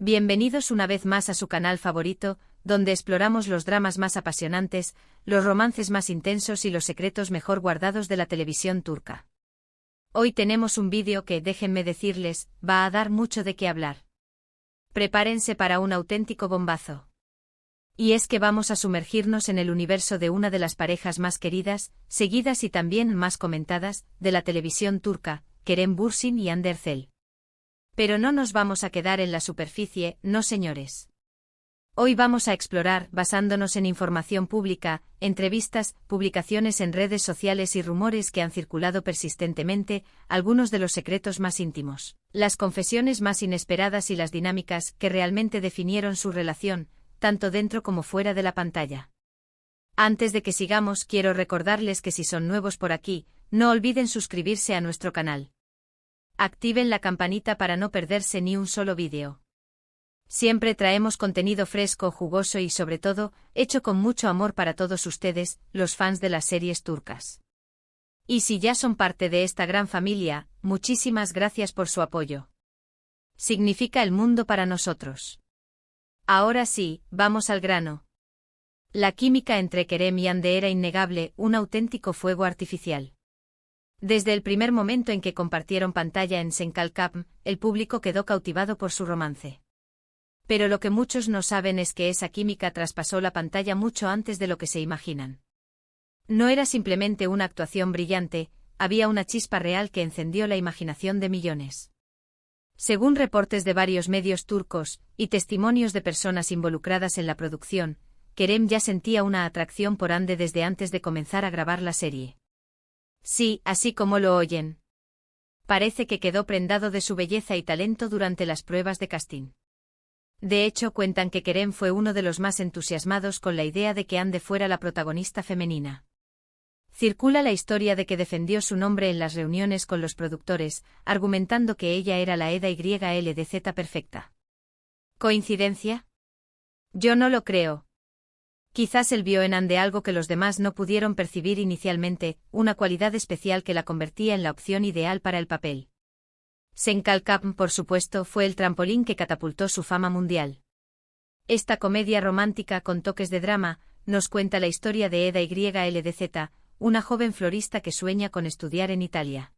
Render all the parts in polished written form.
Bienvenidos una vez más a su canal favorito, donde exploramos los dramas más apasionantes, los romances más intensos y los secretos mejor guardados de la televisión turca. Hoy tenemos un vídeo que, déjenme decirles, va a dar mucho de qué hablar. Prepárense para un auténtico bombazo. Y es que vamos a sumergirnos en el universo de una de las parejas más queridas, seguidas y también más comentadas, de la televisión turca, Kerem Bürsin y Hande Erçel. Pero no nos vamos a quedar en la superficie, no señores. Hoy vamos a explorar, basándonos en información pública, entrevistas, publicaciones en redes sociales y rumores que han circulado persistentemente, algunos de los secretos más íntimos, las confesiones más inesperadas y las dinámicas que realmente definieron su relación, tanto dentro como fuera de la pantalla. Antes de que sigamos, quiero recordarles que si son nuevos por aquí, no olviden suscribirse a nuestro canal. Activen la campanita para no perderse ni un solo vídeo. Siempre traemos contenido fresco, jugoso y sobre todo, hecho con mucho amor para todos ustedes, los fans de las series turcas. Y si ya son parte de esta gran familia, muchísimas gracias por su apoyo. Significa el mundo para nosotros. Ahora sí, vamos al grano. La química entre Kerem y Hande era innegable, un auténtico fuego artificial. Desde el primer momento en que compartieron pantalla en Sen Kalkam, el público quedó cautivado por su romance. Pero lo que muchos no saben es que esa química traspasó la pantalla mucho antes de lo que se imaginan. No era simplemente una actuación brillante, había una chispa real que encendió la imaginación de millones. Según reportes de varios medios turcos, y testimonios de personas involucradas en la producción, Kerem ya sentía una atracción por Hande desde antes de comenzar a grabar la serie. Sí, así como lo oyen. Parece que quedó prendado de su belleza y talento durante las pruebas de casting. De hecho, cuentan que Kerem fue uno de los más entusiasmados con la idea de que Hande fuera la protagonista femenina. Circula la historia de que defendió su nombre en las reuniones con los productores, argumentando que ella era la EDA-YLDZ perfecta. ¿Coincidencia? Yo no lo creo. Quizás él vio en Hande algo que los demás no pudieron percibir inicialmente, una cualidad especial que la convertía en la opción ideal para el papel. Sen Kalkam, por supuesto, fue el trampolín que catapultó su fama mundial. Esta comedia romántica con toques de drama nos cuenta la historia de EDA-YLDZ, una joven florista que sueña con estudiar en Italia.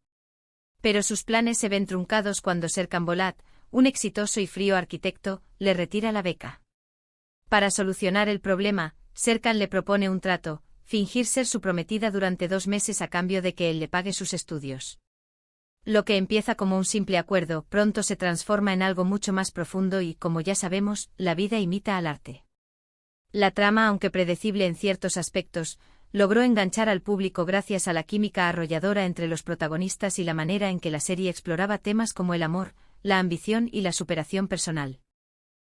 Pero sus planes se ven truncados cuando Serkan Bolat, un exitoso y frío arquitecto, le retira la beca. Para solucionar el problema, Serkan le propone un trato, fingir ser su prometida durante 2 meses a cambio de que él le pague sus estudios. Lo que empieza como un simple acuerdo, pronto se transforma en algo mucho más profundo y, como ya sabemos, la vida imita al arte. La trama, aunque predecible en ciertos aspectos, logró enganchar al público gracias a la química arrolladora entre los protagonistas y la manera en que la serie exploraba temas como el amor, la ambición y la superación personal.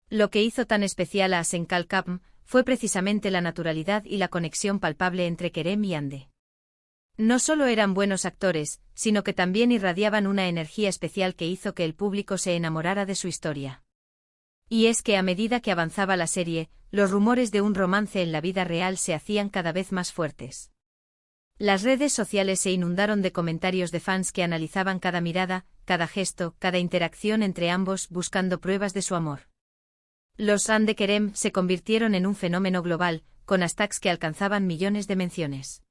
Lo que hizo tan especial a Sen Kalkam fue precisamente la naturalidad y la conexión palpable entre Kerem y Hande. No solo eran buenos actores, sino que también irradiaban una energía especial que hizo que el público se enamorara de su historia. Y es que a medida que avanzaba la serie, los rumores de un romance en la vida real se hacían cada vez más fuertes. Las redes sociales se inundaron de comentarios de fans que analizaban cada mirada, cada gesto, cada interacción entre ambos buscando pruebas de su amor. Los Hande Kerem se convirtieron en un fenómeno global, con hashtags que alcanzaban millones de menciones.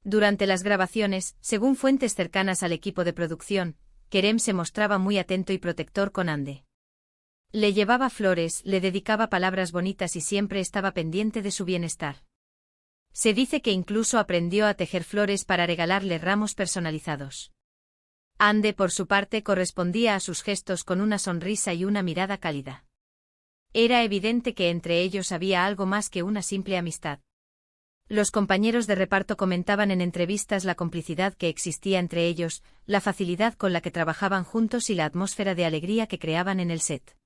Durante las grabaciones, según fuentes cercanas al equipo de producción, Kerem se mostraba muy atento y protector con Hande. Le llevaba flores, le dedicaba palabras bonitas y siempre estaba pendiente de su bienestar. Se dice que incluso aprendió a tejer flores para regalarle ramos personalizados. Hande, por su parte, correspondía a sus gestos con una sonrisa y una mirada cálida. Era evidente que entre ellos había algo más que una simple amistad. Los compañeros de reparto comentaban en entrevistas la complicidad que existía entre ellos, la facilidad con la que trabajaban juntos y la atmósfera de alegría que creaban en el set.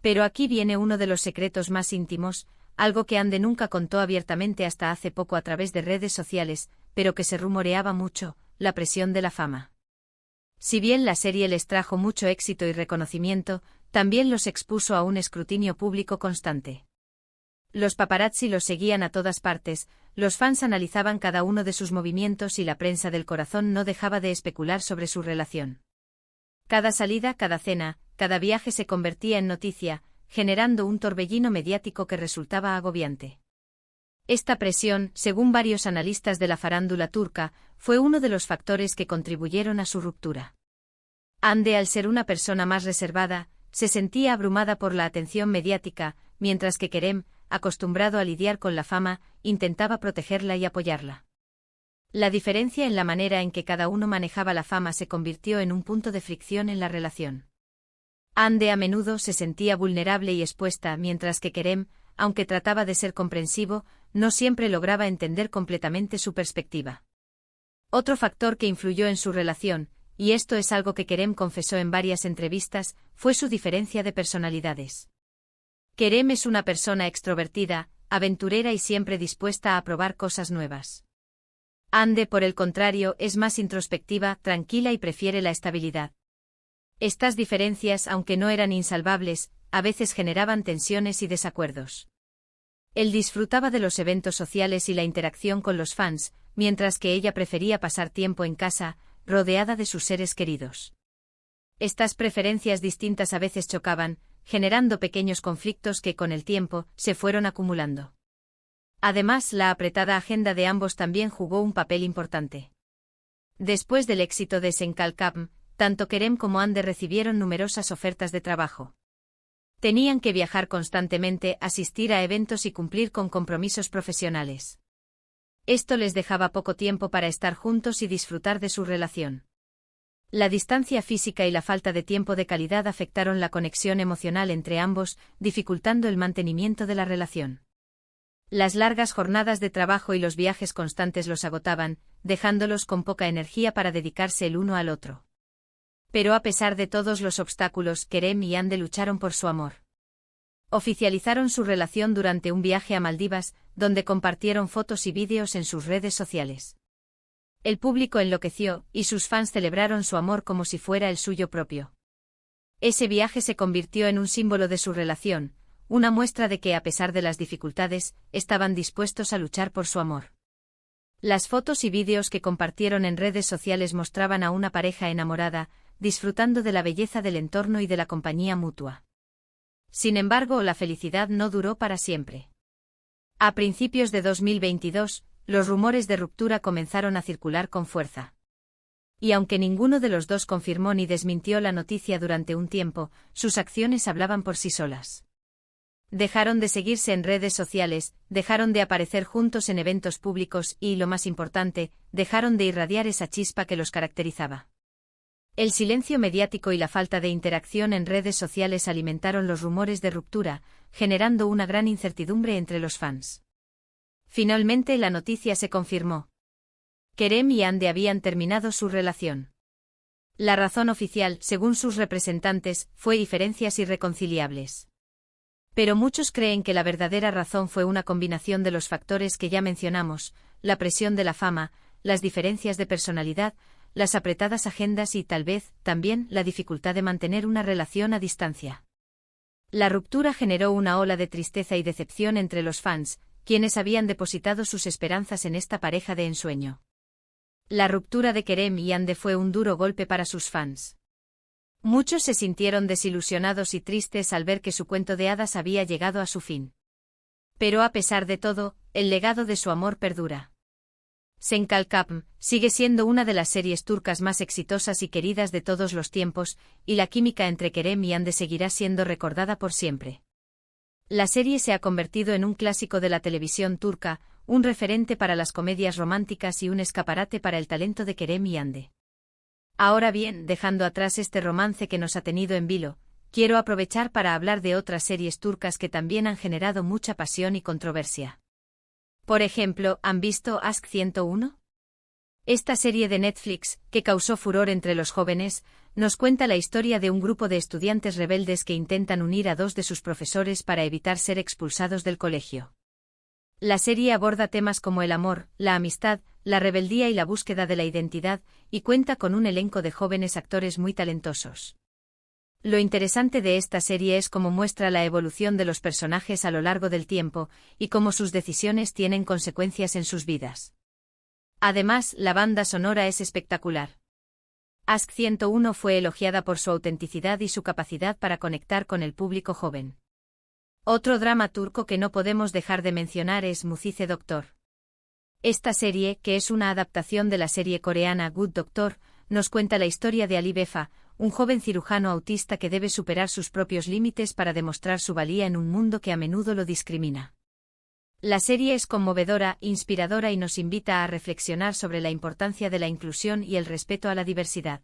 Pero aquí viene uno de los secretos más íntimos, algo que Hande nunca contó abiertamente hasta hace poco a través de redes sociales, pero que se rumoreaba mucho: la presión de la fama. Si bien la serie les trajo mucho éxito y reconocimiento, también los expuso a un escrutinio público constante. Los paparazzi los seguían a todas partes, los fans analizaban cada uno de sus movimientos y la prensa del corazón no dejaba de especular sobre su relación. Cada salida, cada cena, cada viaje se convertía en noticia, generando un torbellino mediático que resultaba agobiante. Esta presión, según varios analistas de la farándula turca, fue uno de los factores que contribuyeron a su ruptura. Hande, al ser una persona más reservada, se sentía abrumada por la atención mediática, mientras que Kerem, acostumbrado a lidiar con la fama, intentaba protegerla y apoyarla. La diferencia en la manera en que cada uno manejaba la fama se convirtió en un punto de fricción en la relación. Hande a menudo se sentía vulnerable y expuesta, mientras que Kerem, aunque trataba de ser comprensivo, no siempre lograba entender completamente su perspectiva. Otro factor que influyó en su relación, y esto es algo que Kerem confesó en varias entrevistas, fue su diferencia de personalidades. Kerem es una persona extrovertida, aventurera y siempre dispuesta a probar cosas nuevas. Hande, por el contrario, es más introspectiva, tranquila y prefiere la estabilidad. Estas diferencias, aunque no eran insalvables, a veces generaban tensiones y desacuerdos. Él disfrutaba de los eventos sociales y la interacción con los fans, mientras que ella prefería pasar tiempo en casa, rodeada de sus seres queridos. Estas preferencias distintas a veces chocaban, generando pequeños conflictos que con el tiempo se fueron acumulando. Además, la apretada agenda de ambos también jugó un papel importante. Después del éxito de Senkalkapm, tanto Kerem como Hande recibieron numerosas ofertas de trabajo. Tenían que viajar constantemente, asistir a eventos y cumplir con compromisos profesionales. Esto les dejaba poco tiempo para estar juntos y disfrutar de su relación. La distancia física y la falta de tiempo de calidad afectaron la conexión emocional entre ambos, dificultando el mantenimiento de la relación. Las largas jornadas de trabajo y los viajes constantes los agotaban, dejándolos con poca energía para dedicarse el uno al otro. Pero a pesar de todos los obstáculos, Kerem y Hande lucharon por su amor. Oficializaron su relación durante un viaje a Maldivas, donde compartieron fotos y vídeos en sus redes sociales. El público enloqueció, y sus fans celebraron su amor como si fuera el suyo propio. Ese viaje se convirtió en un símbolo de su relación, una muestra de que, a pesar de las dificultades, estaban dispuestos a luchar por su amor. Las fotos y vídeos que compartieron en redes sociales mostraban a una pareja enamorada, disfrutando de la belleza del entorno y de la compañía mutua. Sin embargo, la felicidad no duró para siempre. A principios de 2022, los rumores de ruptura comenzaron a circular con fuerza. Y aunque ninguno de los dos confirmó ni desmintió la noticia durante un tiempo, sus acciones hablaban por sí solas. Dejaron de seguirse en redes sociales, dejaron de aparecer juntos en eventos públicos y, lo más importante, dejaron de irradiar esa chispa que los caracterizaba. El silencio mediático y la falta de interacción en redes sociales alimentaron los rumores de ruptura, generando una gran incertidumbre entre los fans. Finalmente la noticia se confirmó. Kerem y Hande habían terminado su relación. La razón oficial, según sus representantes, fue diferencias irreconciliables. Pero muchos creen que la verdadera razón fue una combinación de los factores que ya mencionamos, la presión de la fama, las diferencias de personalidad, las apretadas agendas y, tal vez, también, la dificultad de mantener una relación a distancia. La ruptura generó una ola de tristeza y decepción entre los fans, quienes habían depositado sus esperanzas en esta pareja de ensueño. La ruptura de Kerem y Hande fue un duro golpe para sus fans. Muchos se sintieron desilusionados y tristes al ver que su cuento de hadas había llegado a su fin. Pero a pesar de todo, el legado de su amor perdura. Senkalkapm sigue siendo una de las series turcas más exitosas y queridas de todos los tiempos, y la química entre Kerem y Hande seguirá siendo recordada por siempre. La serie se ha convertido en un clásico de la televisión turca, un referente para las comedias románticas y un escaparate para el talento de Kerem y Hande. Ahora bien, dejando atrás este romance que nos ha tenido en vilo, quiero aprovechar para hablar de otras series turcas que también han generado mucha pasión y controversia. Por ejemplo, ¿han visto Aşk 101? Esta serie de Netflix, que causó furor entre los jóvenes, nos cuenta la historia de un grupo de estudiantes rebeldes que intentan unir a dos de sus profesores para evitar ser expulsados del colegio. La serie aborda temas como el amor, la amistad, la rebeldía y la búsqueda de la identidad, y cuenta con un elenco de jóvenes actores muy talentosos. Lo interesante de esta serie es cómo muestra la evolución de los personajes a lo largo del tiempo, y cómo sus decisiones tienen consecuencias en sus vidas. Además, la banda sonora es espectacular. Ask 101 fue elogiada por su autenticidad y su capacidad para conectar con el público joven. Otro drama turco que no podemos dejar de mencionar es Mucize Doktor. Esta serie, que es una adaptación de la serie coreana Good Doctor, nos cuenta la historia de Ali Befa, un joven cirujano autista que debe superar sus propios límites para demostrar su valía en un mundo que a menudo lo discrimina. La serie es conmovedora, inspiradora y nos invita a reflexionar sobre la importancia de la inclusión y el respeto a la diversidad.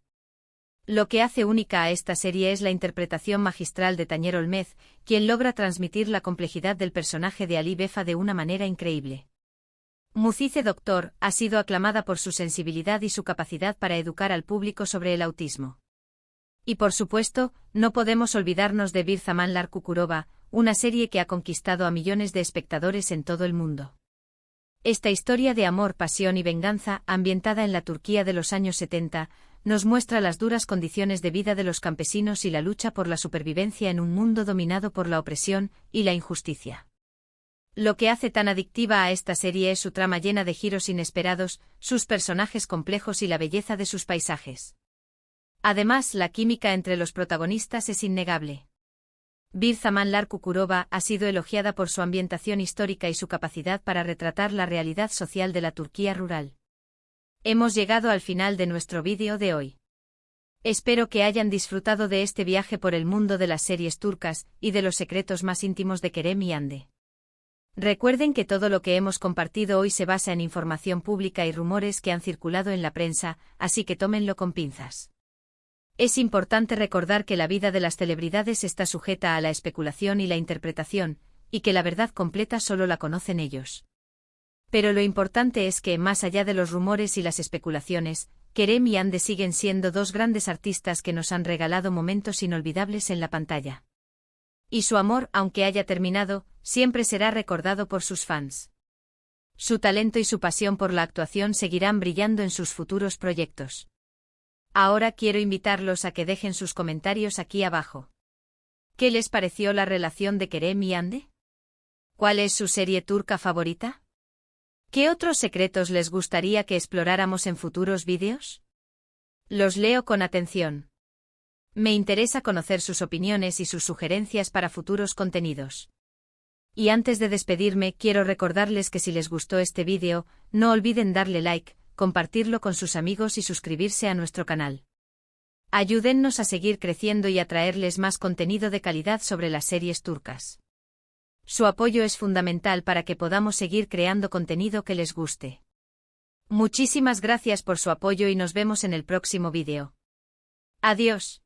Lo que hace única a esta serie es la interpretación magistral de Tañer Olmez, quien logra transmitir la complejidad del personaje de Ali Befa de una manera increíble. Mucize Doktor ha sido aclamada por su sensibilidad y su capacidad para educar al público sobre el autismo. Y por supuesto, no podemos olvidarnos de Bir Zamanlar Kukurova, una serie que ha conquistado a millones de espectadores en todo el mundo. Esta historia de amor, pasión y venganza, ambientada en la Turquía de los años 70, nos muestra las duras condiciones de vida de los campesinos y la lucha por la supervivencia en un mundo dominado por la opresión y la injusticia. Lo que hace tan adictiva a esta serie es su trama llena de giros inesperados, sus personajes complejos y la belleza de sus paisajes. Además, la química entre los protagonistas es innegable. Bir Zamanlar Kukurova ha sido elogiada por su ambientación histórica y su capacidad para retratar la realidad social de la Turquía rural. Hemos llegado al final de nuestro vídeo de hoy. Espero que hayan disfrutado de este viaje por el mundo de las series turcas y de los secretos más íntimos de Kerem y Hande. Recuerden que todo lo que hemos compartido hoy se basa en información pública y rumores que han circulado en la prensa, así que tómenlo con pinzas. Es importante recordar que la vida de las celebridades está sujeta a la especulación y la interpretación, y que la verdad completa solo la conocen ellos. Pero lo importante es que, más allá de los rumores y las especulaciones, Kerem y Hande siguen siendo dos grandes artistas que nos han regalado momentos inolvidables en la pantalla. Y su amor, aunque haya terminado, siempre será recordado por sus fans. Su talento y su pasión por la actuación seguirán brillando en sus futuros proyectos. Ahora quiero invitarlos a que dejen sus comentarios aquí abajo. ¿Qué les pareció la relación de Kerem y Hande? ¿Cuál es su serie turca favorita? ¿Qué otros secretos les gustaría que exploráramos en futuros vídeos? Los leo con atención. Me interesa conocer sus opiniones y sus sugerencias para futuros contenidos. Y antes de despedirme, quiero recordarles que si les gustó este vídeo, no olviden darle like, compartirlo con sus amigos y suscribirse a nuestro canal. Ayúdennos a seguir creciendo y a traerles más contenido de calidad sobre las series turcas. Su apoyo es fundamental para que podamos seguir creando contenido que les guste. Muchísimas gracias por su apoyo y nos vemos en el próximo vídeo. Adiós.